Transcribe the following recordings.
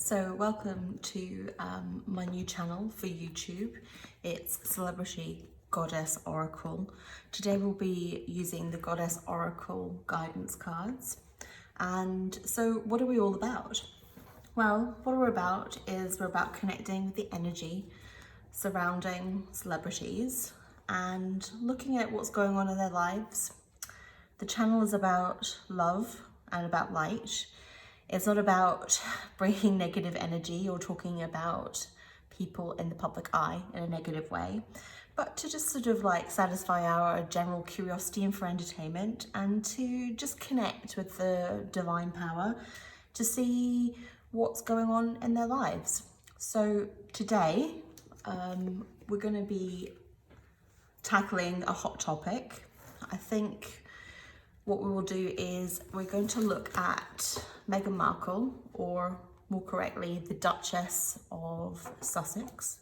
So welcome to my new channel for YouTube. It's Celebrity Goddess Oracle. Today we'll be using the Goddess Oracle guidance cards. And so what are we all about? Well, what we're about is we're about connecting with the energy surrounding celebrities and looking at what's going on in their lives. The channel is about love and about light. It's not about bringing negative energy or talking about people in the public eye in a negative way, but to just sort of like satisfy our general curiosity and for entertainment, and to just connect with the divine power to see what's going on in their lives. So today we're going to be tackling a hot topic. I think what we will do is we're going to look at Meghan Markle, or more correctly, the Duchess of Sussex,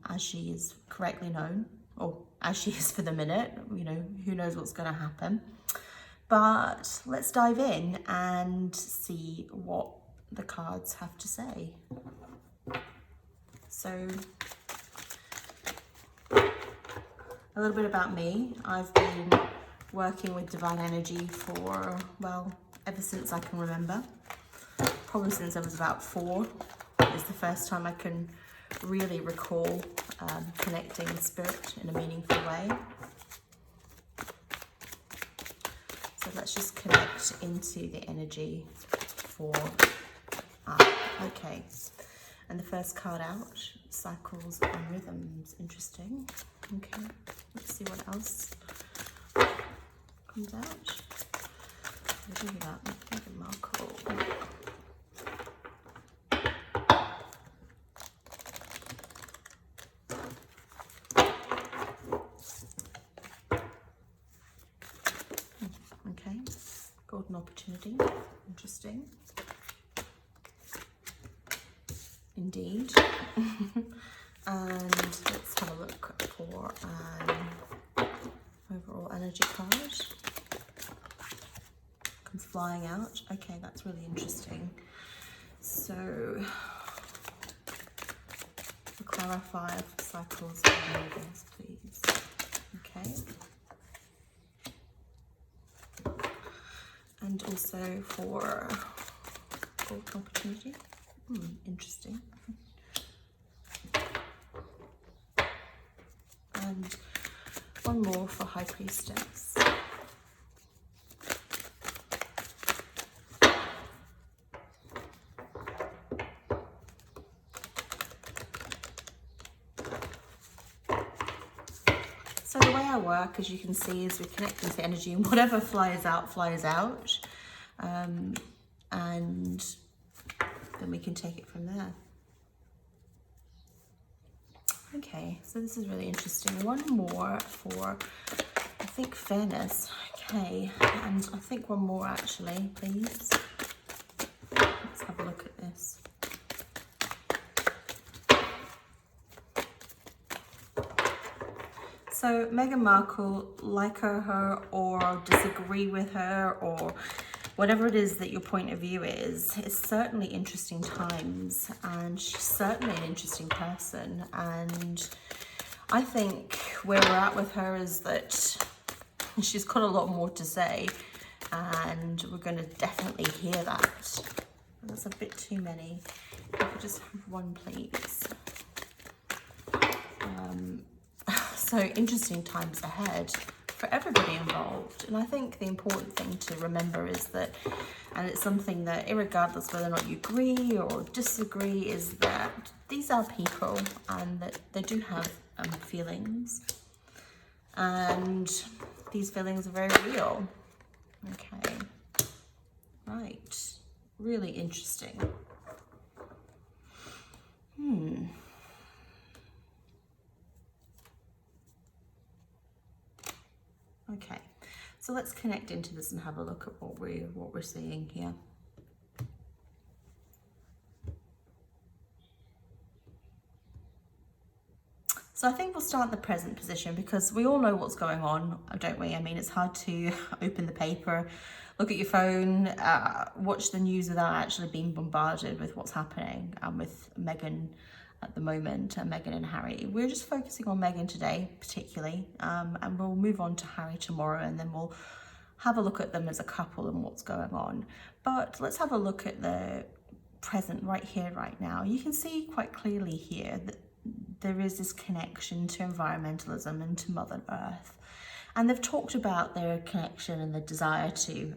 as she is correctly known, or as she is for the minute. You know, who knows what's going to happen. But let's dive in and see what the cards have to say. So, a little bit about me. I've been working with divine energy for, well, ever since I can remember. Probably since I was about 4 is the first time I can really recall connecting with spirit in a meaningful way. So let's just connect into the energy for, okay. And the first card out, cycles and rhythms. Interesting. Okay, let's see what else comes out. Look at that, Meghan Markle. Okay, golden opportunity. Interesting. Indeed. And let's have a look for an overall energy card. Comes flying out. Okay, that's really interesting. So, the clarifier for cycles and rhythms, please. Okay. And also for golden opportunity. Interesting. And one more for High Priestess. So the way I work, as you can see, is we connect into energy, and whatever flies out, flies out. And then we can take it from there. Okay, so this is really interesting. One more for, I think, fairness. Okay, and I think one more actually, please. Let's have a look at this. So Meghan Markle, like her or disagree with her, or whatever it is that your point of view is, it's certainly interesting times, and she's certainly an interesting person. And I think where we're at with her is that she's got a lot more to say, and we're going to definitely hear that. That's a bit too many. If I could just have one, please. So interesting times ahead for everybody involved. And I think the important thing to remember is that, and it's something that irregardless whether or not you agree or disagree, is that these are people and that they do have feelings, and these feelings are very real. Okay, right, really interesting. Okay, so let's connect into this and have a look at what we're seeing here. So I think we'll start the present position because we all know what's going on, don't we? I mean, it's hard to open the paper, look at your phone, watch the news without actually being bombarded with what's happening with Meghan at the moment, Meghan and Harry. We're just focusing on Meghan today, particularly, and we'll move on to Harry tomorrow, and then we'll have a look at them as a couple and what's going on. But let's have a look at the present right here, right now. You can see quite clearly here that there is this connection to environmentalism and to Mother Earth. And they've talked about their connection and the desire to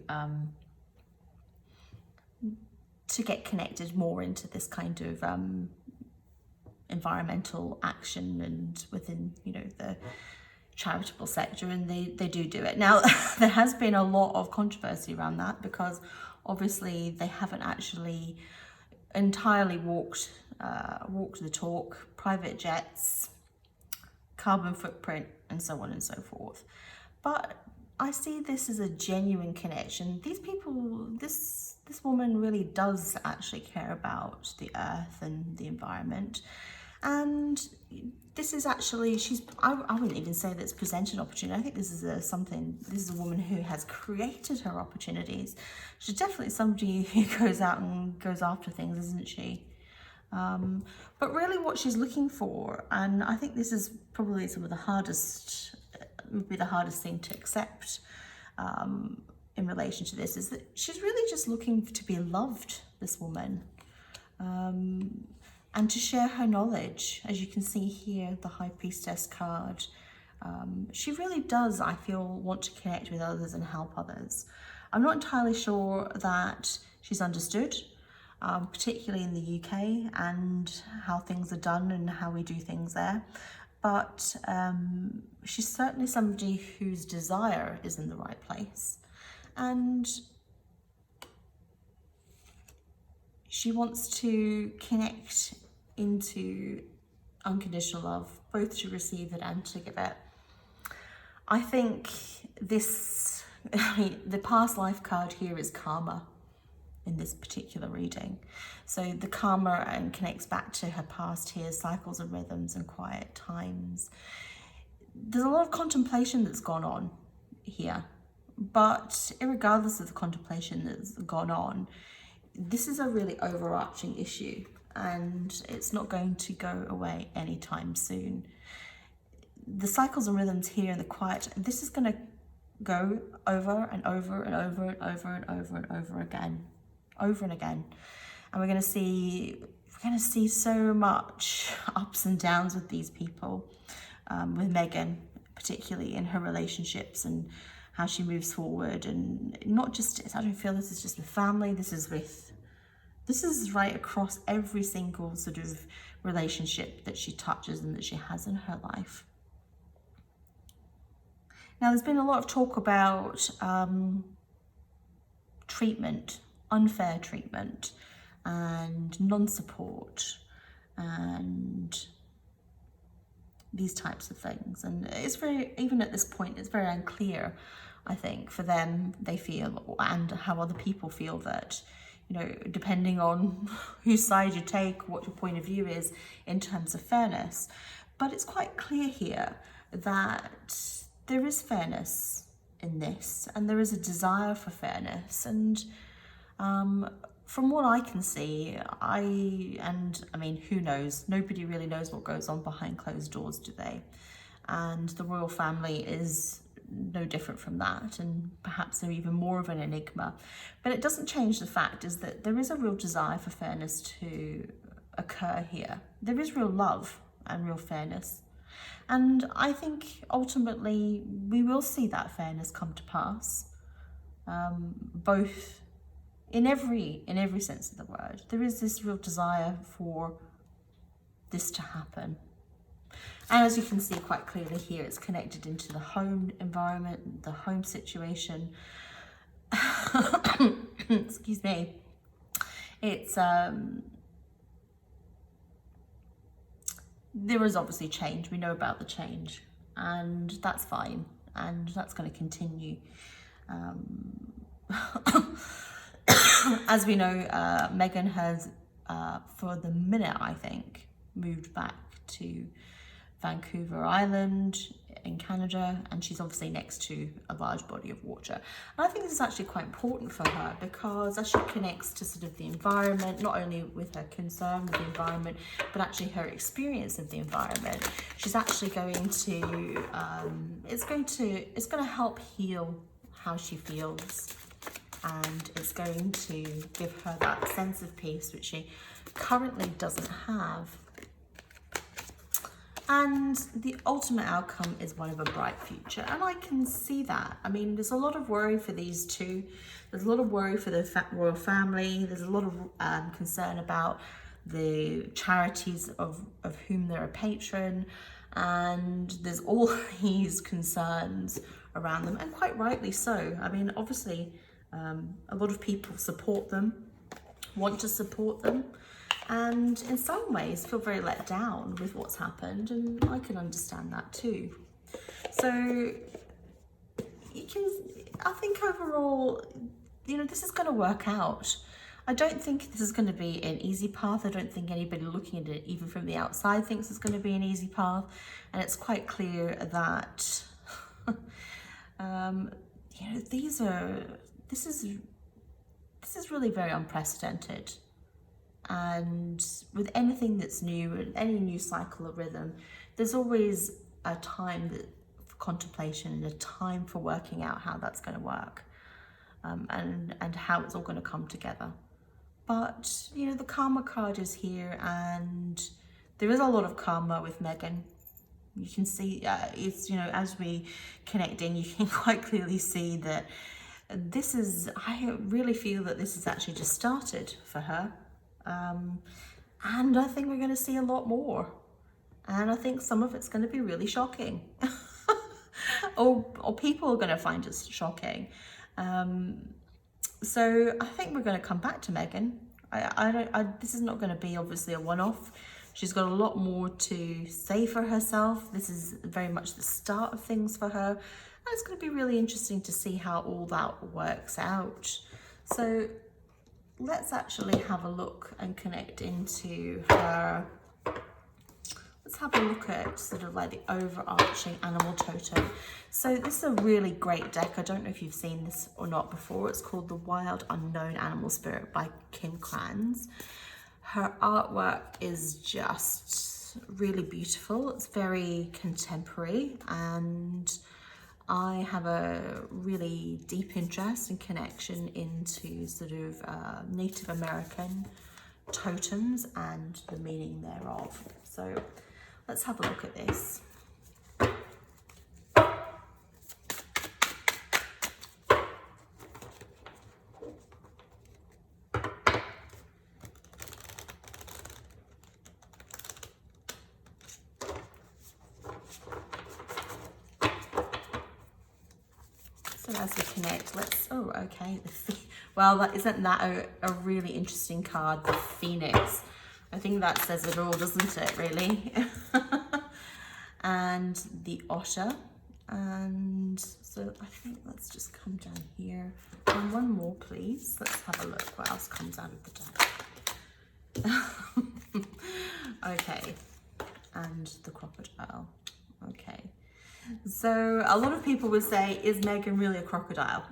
get connected more into this kind of environmental action and within, you know, the charitable sector, and they do it. Now, there has been a lot of controversy around that because obviously they haven't actually entirely walked the talk. Private jets, carbon footprint, and so on and so forth. But I see this as a genuine connection. These people, this woman really does actually care about the earth and the environment. And this is actually, I wouldn't even say that's presented opportunity. I think this is this is a woman who has created her opportunities. She's definitely somebody who goes out and goes after things, isn't she? But really what she's looking for, and I think this is probably would be the hardest thing to accept in relation to this, is that she's really just looking to be loved, this woman, and to share her knowledge. As you can see here, the High Priestess card, she really does, I feel, want to connect with others and help others. I'm not entirely sure that she's understood, particularly in the UK, and how things are done and how we do things there. But she's certainly somebody whose desire is in the right place. And she wants to connect into unconditional love, both to receive it and to give it. I think the past life card here is karma in this particular reading. So the karma connects back to her past here, cycles and rhythms and quiet times. There's a lot of contemplation that's gone on here, but regardless of the contemplation that's gone on, this is a really overarching issue, and it's not going to go away anytime soon. The cycles and rhythms here and the quiet, this is going to go over and over and over and over and over and over again, over and again. And we're going to see so much ups and downs with these people, with Meghan, particularly in her relationships and how she moves forward. And not just, I don't feel this is just with family, this is right across every single sort of relationship that she touches and that she has in her life. Now, there's been a lot of talk about treatment, unfair treatment, and non-support, and these types of things. And it's very, even at this point, it's very unclear, I think, for them, they feel, and how other people feel, that, you know, depending on whose side you take, what your point of view is in terms of fairness. But it's quite clear here that there is fairness in this, and there is a desire for fairness. And from what I can see, I mean, who knows? Nobody really knows what goes on behind closed doors, do they? And the royal family is no different from that, and perhaps they're even more of an enigma. But it doesn't change the fact is that there is a real desire for fairness to occur here. There is real love and real fairness. And I think ultimately we will see that fairness come to pass, both in every sense of the word. There is this real desire for this to happen. And as you can see quite clearly here, it's connected into the home environment, the home situation. Excuse me. It's there is obviously change. We know about the change, and that's fine, and that's going to continue. As we know, Meghan has, for the minute, I think, moved back to Vancouver Island in Canada, and she's obviously next to a large body of water. And I think this is actually quite important for her, because as she connects to sort of the environment, not only with her concern with the environment, but actually her experience of the environment, she's actually going to, it's going to help heal how she feels, and it's going to give her that sense of peace which she currently doesn't have. And the ultimate outcome is one of a bright future. And I can see that. I mean, there's a lot of worry for these two. There's a lot of worry for the royal family. There's a lot of concern about the charities of whom they're a patron. And there's all these concerns around them, and quite rightly so. I mean, obviously, a lot of people support them, want to support them, and in some ways feel very let down with what's happened, and I can understand that too. So I think overall, you know, this is going to work out. I don't think this is going to be an easy path. I don't think anybody looking at it, even from the outside, thinks it's going to be an easy path. And it's quite clear that, you know, this is really very unprecedented. And with anything that's new, with any new cycle of rhythm, there's always a time for contemplation and a time for working out how that's going to work, and how it's all going to come together. But, you know, the karma card is here, and there is a lot of karma with Meghan. You can see, it's, you know, as we connect in, you can quite clearly see that this is, I really feel that this has actually just started for her. And I think we're going to see a lot more. And I think some of it's going to be really shocking. or people are going to find it shocking. So I think we're going to come back to Meghan. This is not going to be obviously a one-off. She's got a lot more to say for herself. This is very much the start of things for her. And it's going to be really interesting to see how all that works out. So let's actually have a look and connect into her. Let's have a look at sort of like the overarching animal totem. So this is a really great deck. I don't know if you've seen this or not before. It's called The Wild Unknown Animal Spirit by Kim Cranz. Her artwork is just really beautiful. It's very contemporary, and I have a really deep interest and connection into sort of Native American totems and the meaning thereof. So let's have a look at this. So as we connect, let's, oh, okay. Well, isn't that a really interesting card, the Phoenix? I think that says it all, doesn't it, really? And the Otter. And so I think let's just come down here. And one more, please. Let's have a look what else comes out of the deck. Okay. And the crocodile. Okay. So a lot of people would say, is Meghan really a crocodile?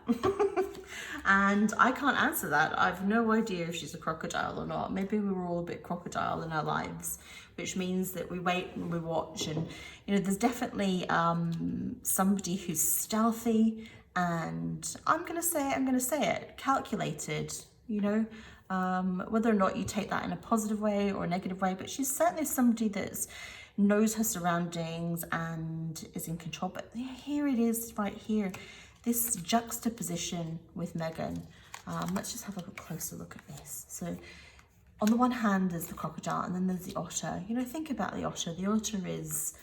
And I can't answer that. I've no idea if she's a crocodile or not. Maybe we were all a bit crocodile in our lives, which means that we wait and we watch. And, you know, there's definitely somebody who's stealthy, and I'm going to say it, calculated, you know, whether or not you take that in a positive way or a negative way, but she's certainly somebody that's knows her surroundings and is in control. But here it is right here, this juxtaposition with Meghan. Let's just have a closer look at this. So on the one hand there's the crocodile, and then there's the otter. You know, think about the otter. The otter is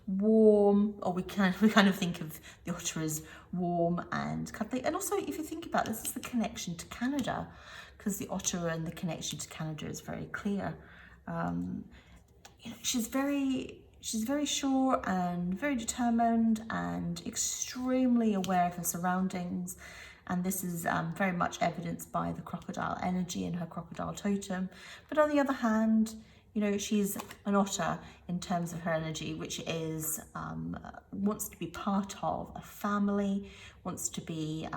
warm, or we kind of think of the otter as warm and cuddly. And also, if you think about this, is the connection to Canada, because the otter and the connection to Canada is very clear. You know, she's very sure and very determined and extremely aware of her surroundings, and this is very much evidenced by the crocodile energy and her crocodile totem. But on the other hand, You know, she's an otter in terms of her energy, which is, wants to be part of a family, wants to be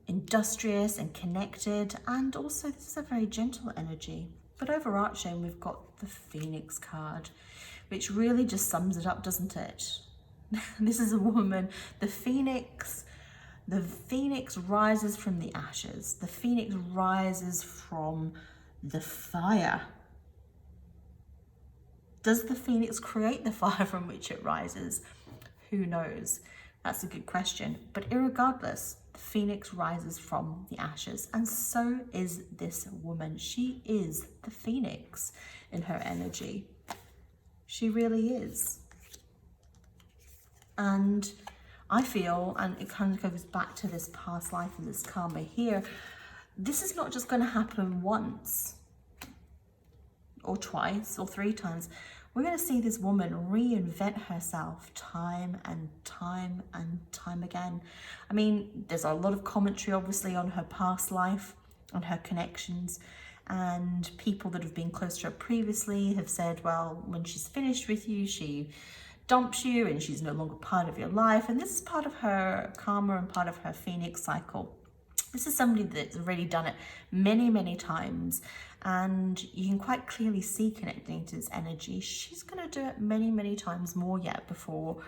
industrious and connected, and also this is a very gentle energy. But overarching, we've got the Phoenix card, which really just sums it up, doesn't it? This is a woman, the Phoenix rises from the ashes. The Phoenix rises from the fire. Does the Phoenix create the fire from which it rises? Who knows? That's a good question. But irregardless, the Phoenix rises from the ashes, and so is this woman. She is the Phoenix in her energy. She really is. And I feel, and it kind of goes back to this past life and this karma here, this is not just going to happen once or twice or 3 times. We're going to see this woman reinvent herself time and time and time again. I mean, there's a lot of commentary obviously on her past life, on her connections, and people that have been close to her previously have said, well, when she's finished with you, she dumps you and she's no longer part of your life. And this is part of her karma and part of her Phoenix cycle. This is somebody that's already done it many, many times, and you can quite clearly see connecting to this energy. She's going to do it many, many times more yet before,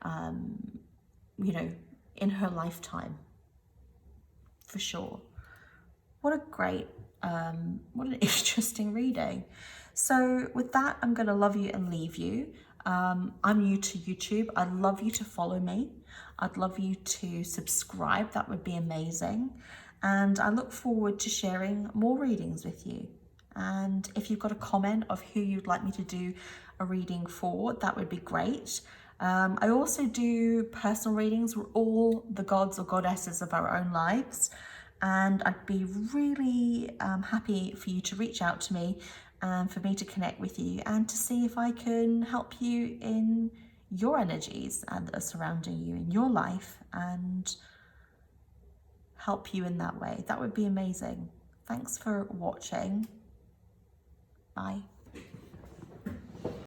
you know, in her lifetime, for sure. What a great, what an interesting reading. So with that, I'm going to love you and leave you. I'm new to YouTube. I'd love you to follow me. I'd love you to subscribe. That would be amazing. And I look forward to sharing more readings with you. And if you've got a comment of who you'd like me to do a reading for, that would be great. I also do personal readings for all the gods or goddesses of our own lives. And I'd be really happy for you to reach out to me and for me to connect with you and to see if I can help you in your energies that are surrounding you in your life and help you in that way. That would be amazing. Thanks for watching. Bye.